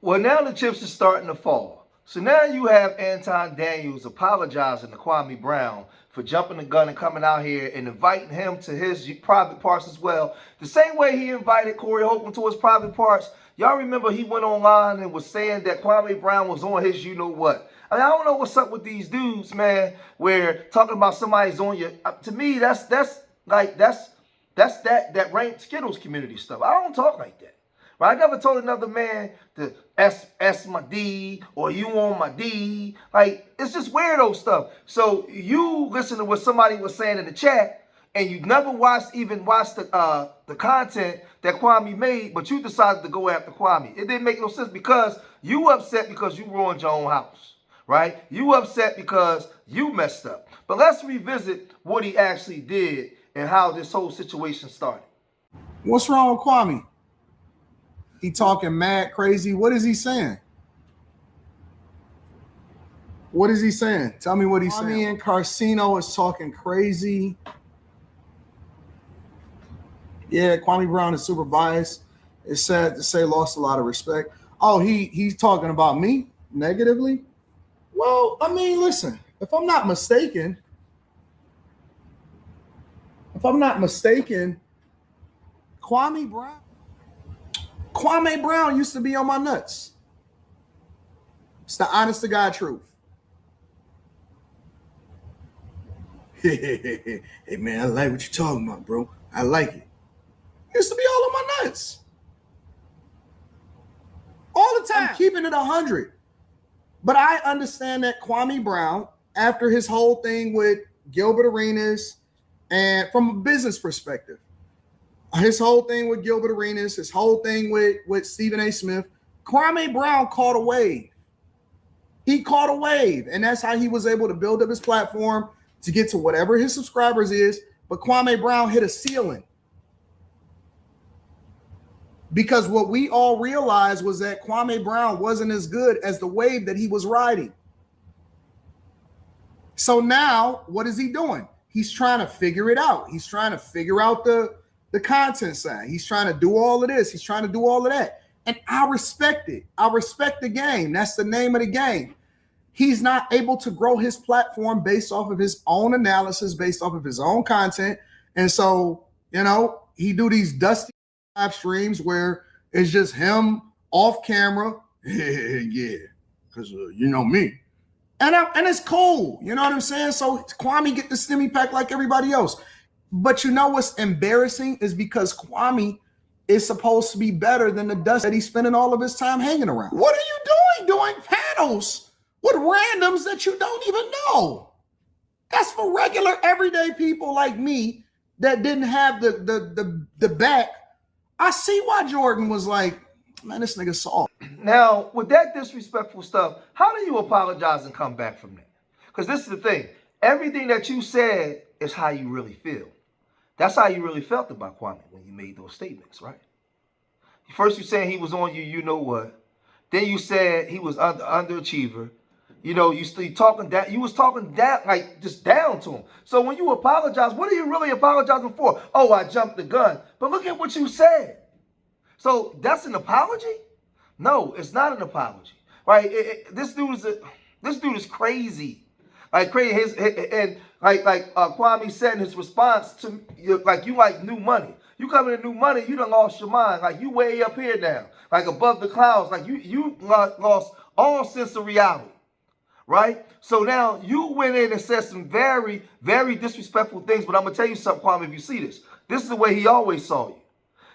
Well, now the chips are starting to fall. So now you have Anton Daniels apologizing to Kwame Brown for jumping the gun and coming out here and inviting him to his private parts as well. The same way he invited Corey Holcomb to his private parts. Y'all remember he went online and was saying that Kwame Brown was on his you-know-what. I mean, I don't know what's up with these dudes, man, where talking about somebody's on your... To me, that's that ranked Skittles community stuff. I don't talk like that. Right? I never told another man to S my D or you on my D. Like, it's just weirdo stuff. So you listen to what somebody was saying in the chat and you never even watched the content that Kwame made, but you decided to go after Kwame. It didn't make no sense because you upset because you ruined your own house. Right? You upset because you messed up. But let's revisit what he actually did and how this whole situation started. What's wrong with Kwame? He talking mad crazy. What is he saying? What is he saying? Tell me what he's saying. Kwame and Carcino is talking crazy. Yeah, Kwame Brown is super biased. It's sad to say lost a lot of respect. Oh, he's talking about me negatively? Well, I mean, listen, if I'm not mistaken, Kwame Brown used to be on my nuts. It's the honest to God truth. Hey, man, I like what you're talking about, bro. I like it. Used to be all on my nuts. All the time. I'm keeping it 100. But I understand that Kwame Brown, after his whole thing with Gilbert Arenas, and from a business perspective, his whole thing with Gilbert Arenas, his whole thing with Stephen A. Smith, Kwame Brown caught a wave. He caught a wave, and that's how he was able to build up his platform to get to whatever his subscribers is. But Kwame Brown hit a ceiling. Because what we all realized was that Kwame Brown wasn't as good as the wave that he was riding. So now, what is he doing? He's trying to figure it out. He's trying to figure out the content side. He's trying to do all of this. He's trying to do all of that. And I respect it. I respect the game. That's the name of the game. He's not able to grow his platform based off of his own analysis, based off of his own content. And so, you know, he do these dusty live streams where it's just him off camera. Yeah, because you know me. And it's cool. You know what I'm saying? So Kwame get the stimmy pack like everybody else. But you know what's embarrassing is because Kwame is supposed to be better than the dust that he's spending all of his time hanging around. What are you doing panels with randoms that you don't even know? That's for regular everyday people like me that didn't have the back. I see why Jordan was like, man, this nigga soft. Now, with that disrespectful stuff, how do you apologize and come back from that? Because this is the thing. Everything that you said is how you really feel. That's how you really felt about Kwame when you made those statements, right? First you saying he was on you know what. Then you said he was underachiever. You know, you talking that you was talking that like just down to him. So when you apologize, what are you really apologizing for? Oh, I jumped the gun. But look at what you said. So that's an apology? No, it's not an apology, right? This dude is crazy, like crazy. Kwame said in his response to you, like you like new money. You come into new money, you done lost your mind. Like you way up here now, like above the clouds. Like you lost all sense of reality, right? So now you went in and said some very, very disrespectful things. But I'm gonna tell you something, Kwame. If you see this is the way he always saw you.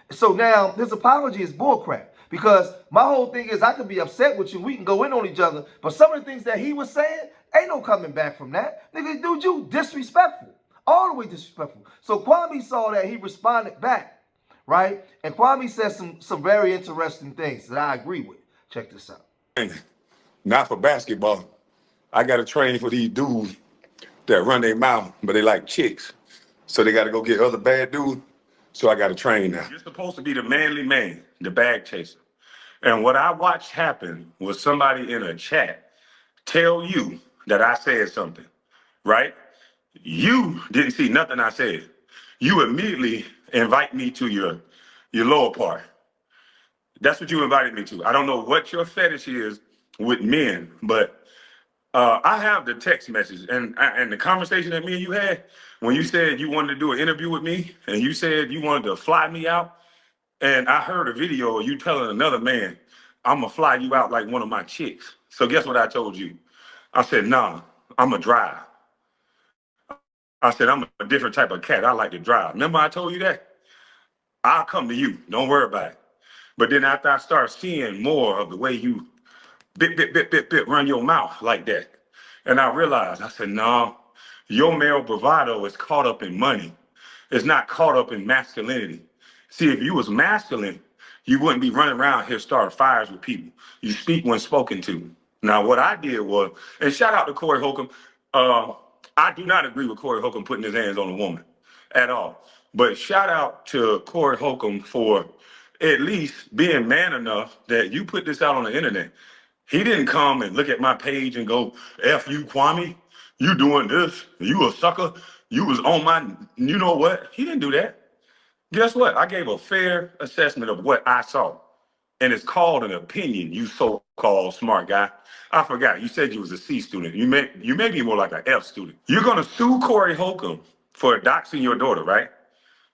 So now his apology is bullcrap. Because my whole thing is I could be upset with you. We can go in on each other. But some of the things that he was saying, ain't no coming back from that. Nigga, dude, you disrespectful. All the way disrespectful. So Kwame saw that. He responded back. Right? And Kwame said some very interesting things that I agree with. Check this out. Not for basketball. I got to train for these dudes that run their mouth, but they like chicks. So they got to go get other bad dudes. So I got to train now. You're supposed to be the manly man, the bag chaser. And what I watched happen was somebody in a chat tell you that I said something, right? You didn't see nothing I said. You immediately invite me to your lower part. That's what you invited me to. I don't know what your fetish is with men, but I have the text message and the conversation that me and you had when you said you wanted to do an interview with me and you said you wanted to fly me out. And I heard a video of you telling another man, I'm gonna fly you out like one of my chicks. So guess what I told you? I said, nah, I'm a drive. I said, I'm a different type of cat. I like to drive. Remember I told you that? I'll come to you. Don't worry about it. But then after I start seeing more of the way you bit, run your mouth like that. And I realized, I said, no, your male bravado is caught up in money. It's not caught up in masculinity. See, if you was masculine, you wouldn't be running around here starting fires with people. You speak when spoken to. Now, what I did was, and shout out to Corey Holcomb. I do not agree with Corey Holcomb putting his hands on a woman at all. But shout out to Corey Holcomb for at least being man enough that you put this out on the internet. He didn't come and look at my page and go, F you, Kwame, you doing this, you a sucker, you was on my, you know what? He didn't do that. Guess what? I gave a fair assessment of what I saw. And it's called an opinion, you so-called smart guy. I forgot, you said you was a C student. You may be more like an F student. You're gonna sue Corey Holcomb for doxing your daughter, right?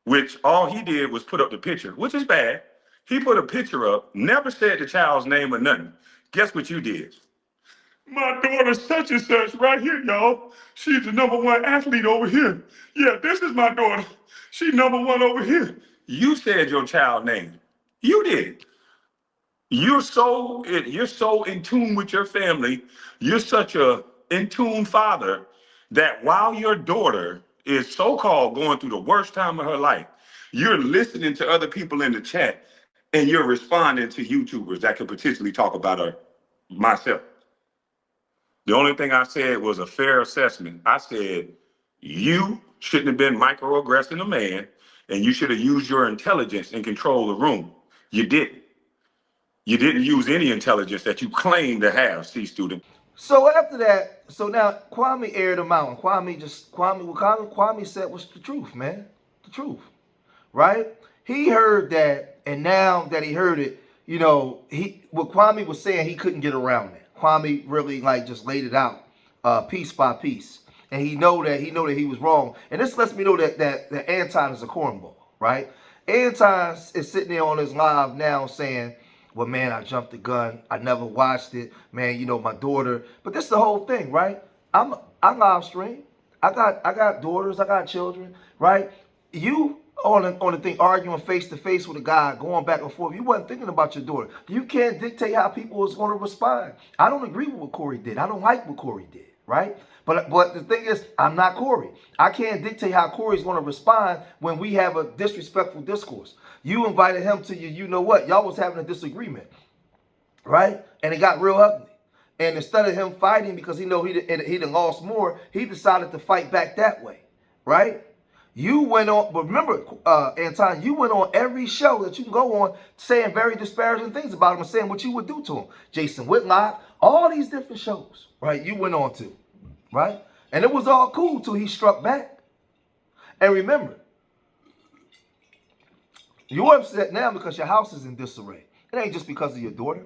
Which all he did was put up the picture, which is bad. He put a picture up, never said the child's name or nothing. Guess what you did? My daughter such and such right here, y'all. She's the #1 athlete over here. Yeah, this is my daughter. She #1 over here. You said your child name. You did. You're so in tune with your family. You're such a in tune father that while your daughter is so-called going through the worst time of her life, you're listening to other people in the chat and you're responding to YouTubers that could potentially talk about her. Myself. The only thing I said was a fair assessment. I said you shouldn't have been microaggressing a man, and you should have used your intelligence and control the room. You didn't. You didn't use any intelligence that you claim to have, C student. So after that, so now Kwame aired him out. And Kwame said was the truth, man. The truth. Right? He heard that, and now that he heard it, what Kwame was saying, he couldn't get around that. Kwame really like just laid it out piece by piece. And he know that he was wrong. And this lets me know that Anton is a cornball, right? Anton is sitting there on his live now saying, well, man, I jumped the gun. I never watched it. Man, my daughter. But this is the whole thing, right? I live stream. I got daughters. I got children, right? You on the thing arguing face to face with a guy, going back and forth. You wasn't thinking about your daughter. You can't dictate how people is going to respond. I don't agree with what Corey did. I don't like what Corey did, right? But the thing is, I'm not Corey. I can't dictate how Corey's going to respond when we have a disrespectful discourse. You invited him to you know what? Y'all was having a disagreement, right? And it got real ugly. And instead of him fighting because he done lost more, he decided to fight back that way, right? You went on, but remember, Anton, you went on every show that you can go on saying very disparaging things about him and saying what you would do to him. Jason Whitlock, all these different shows, right? You went on to, right? And it was all cool till he struck back. And remember, you're upset now because your house is in disarray. It ain't just because of your daughter.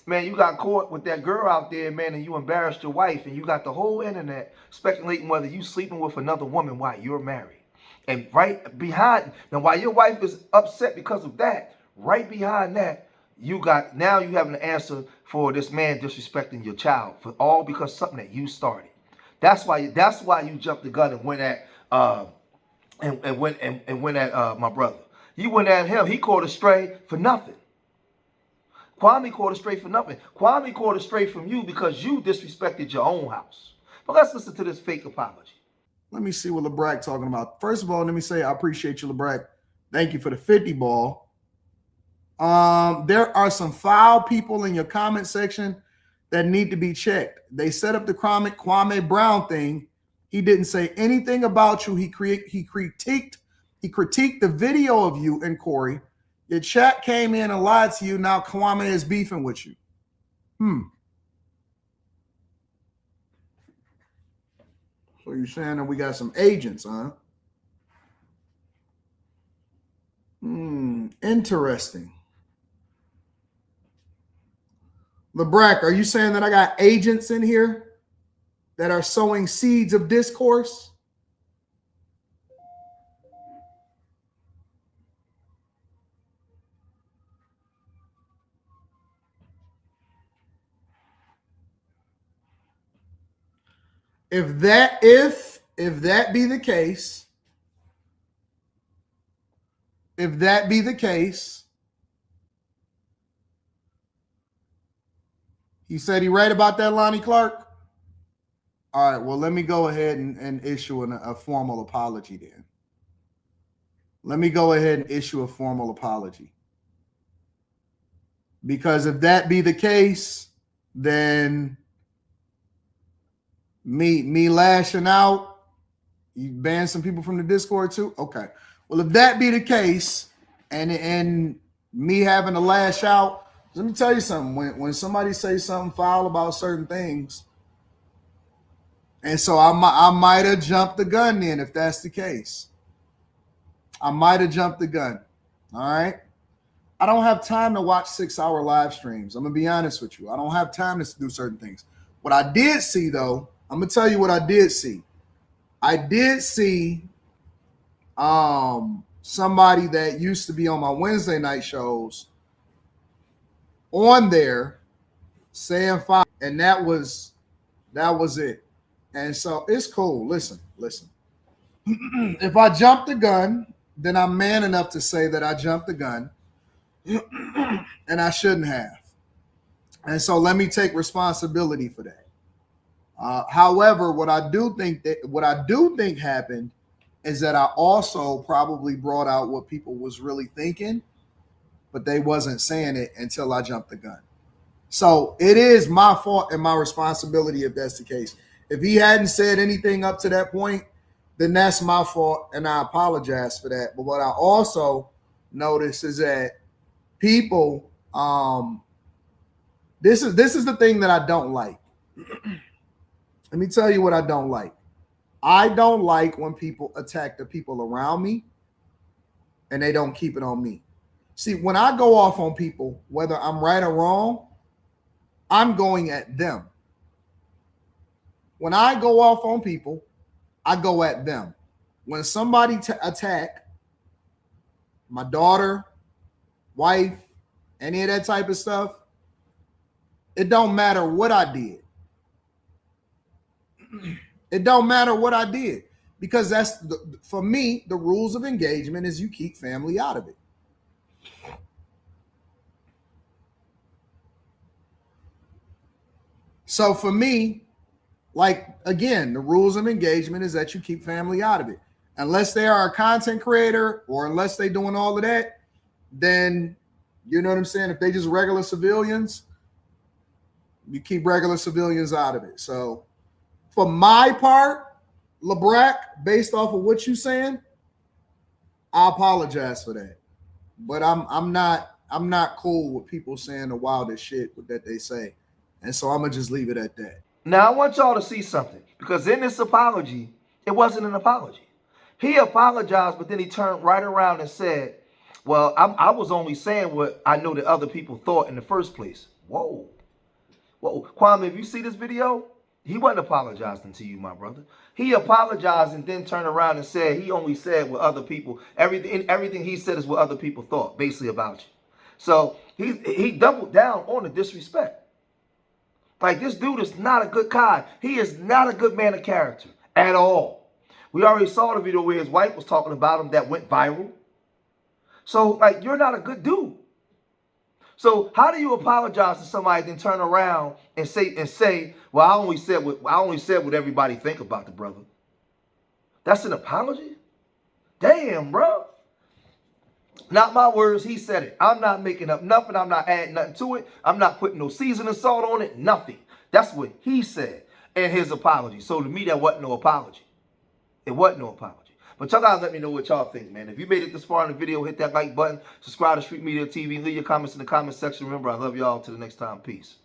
Man, you got caught with that girl out there, man, and you embarrassed your wife, and you got the whole internet speculating whether you sleeping with another woman while you're married. And right behind, now while your wife is upset because of that, right behind that, you have an answer for this man disrespecting your child, for all because something that you started. That's why you jumped the gun and went at my brother. You went at him. He caught astray for nothing. Kwame caught astray for nothing. Kwame caught astray from you because you disrespected your own house. But let's listen to this fake apology. Let me see what LeBrack talking about. First of all, let me say I appreciate you, LeBrack. Thank you for the 50 ball. There are some foul people in your comment section that need to be checked. They set up the Kwame Brown thing. He didn't say anything about you. He critiqued the video of you and Corey. Your chat came in and lied to you. Now Kwame is beefing with you. So you're saying that we got some agents, huh? Interesting. LeBrack, are you saying that I got agents in here that are sowing seeds of discourse? If that be the case, you said he right about that, Lonnie Clark? All right, well, let me go ahead and issue a formal apology then. Let me go ahead and issue a formal apology. Because if that be the case, then me lashing out, you ban some people from the Discord too? Okay. Well, if that be the case, and me having to lash out, let me tell you something. When somebody says something foul about certain things, and so I might have jumped the gun then if that's the case. I might have jumped the gun. All right. I don't have time to watch 6-hour live streams. I'm going to be honest with you. I don't have time to do certain things. What I did see, though, I'm going to tell you what I did see. I did see somebody that used to be on my Wednesday night shows on there saying fine, and that was it. And so it's cool. Listen. If I jumped the gun, then I'm man enough to say that I jumped the gun. And I shouldn't have. And so let me take responsibility for that. However, what I do think happened is that I also probably brought out what people was really thinking, but they wasn't saying it until I jumped the gun. So it is my fault and my responsibility if that's the case. If he hadn't said anything up to that point, then that's my fault, and I apologize for that. But what I also notice is that people, this is the thing that I don't like. Let me tell you what I don't like. I don't like when people attack the people around me and they don't keep it on me. See, when I go off on people, whether I'm right or wrong, I'm going at them. When I go off on people, I go at them. When somebody attack my daughter, wife, any of that type of stuff, it don't matter what I did. It don't matter what I did, because that's for me, the rules of engagement is you keep family out of it. So for me, like, again, the rules of engagement is that you keep family out of it. Unless they are a content creator or unless they doing all of that, then you know what I'm saying? If they just regular civilians, you keep regular civilians out of it. So for my part, LeBrack, based off of what you're saying, I apologize for that. But I'm not cool with people saying the wildest shit that they say. And so I'm gonna just leave it at that. Now, I want y'all to see something, because in this apology, it wasn't an apology. He apologized, but then he turned right around and said, well, I was only saying what I know that other people thought in the first place. Whoa. Kwame, if you see this video, he wasn't apologizing to you, my brother. He apologized and then turned around and said he only said what other people, everything he said is what other people thought, basically, about you. So he doubled down on the disrespect. Like, this dude is not a good guy. He is not a good man of character at all. We already saw the video where his wife was talking about him that went viral. So, like, you're not a good dude. So how do you apologize to somebody, then turn around and say, well, I only said what everybody think about the brother? That's an apology? Damn, bro. Not my words, he said it. I'm not making up nothing. I'm not adding nothing to it. I'm not putting no seasoning salt on it, nothing. That's what he said in his apology. So to me, that wasn't no apology. It wasn't no apology. But y'all guys let me know what y'all think, man. If you made it this far in the video, hit that like button. Subscribe to Street Media TV. Leave your comments in the comment section. Remember, I love y'all. Till the next time. Peace.